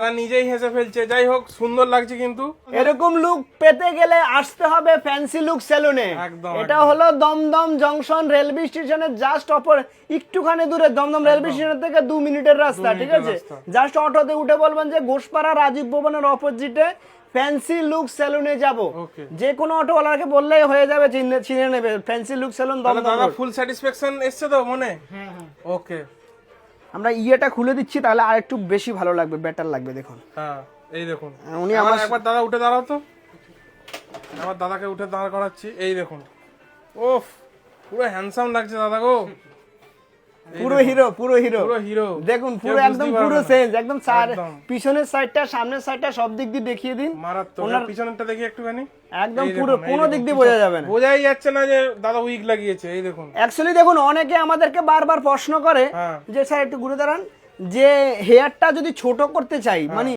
তারা নিজেই হেসে ফেলছে। যাই হোক, সুন্দর লাগছে কিন্তু। এরকম লুক পেতে গেলে আসতে হবে ফ্যান্সি লুক সেলুনে। একদম, এটা হলো দমদম জংশন রেলওয়ে স্টেশনের জাস্ট অপর একটুখানি দূরে, দমদম রেলওয়ে স্টেশন থেকে 2 মিনিটের রাস্তা, ঠিক আছে? জাস্ট অটোতে উঠে বলবেন যে ঘোষপাড়া রাজীব ভবনের অপোজিটে ফ্যান্সি লুক সেলুনে যাব। ওকে, যে কোনো অটোওয়ালাকে বললেই হয়ে যাবে, চিনে নেবে ফ্যান্সি লুক সেলুন তাহলে দমদম দাদা রোড। ফুল স্যাটিসফ্যাকশন এসছে তো মনে? ওকে, আমরা ইয়েটা খুলে দিচ্ছি, তাহলে আর একটু বেশি ভালো লাগবে, বেটার লাগবে। দেখুন, হ্যাঁ এই দেখুন। উনি আমার একবার দাদা উঠে দাঁড়াও তো, আমার দাদাকে উঠে দাঁড় করাচ্ছি। এই দেখুন, ওফ, পুরো হ্যান্ডসাম লাগছে দাদা গো। পুরো হিরো, পুরো হিরো, পুরো হিরো দেখুন, কেউ পুরো একদম বুঝতেই পারবে পুরো না। চেঞ্জ, একদম একদম। পিছনের সাইডটা সামনের সাইডটা সব দিক দিয়ে দেখিয়ে দিন। মারাত্মক। পিছনেরটা দেখি একটুখানি। একদম এই পুরো দেখুন, এই কোনো দেখুন, দিক দিয়ে বোঝা যাবে না। বোঝাই যাচ্ছে না যে দাদা উইক লাগিয়েছে। এই দেখুন, অ্যাকচুয়ালি দেখুন, অনেকে আমাদেরকে বারবার প্রশ্ন করে হ্যাঁ। যে স্যার একটু ঘুরে দাঁড়ান, যে হেয়ারটা যদি ছোট করতে চাই, মানে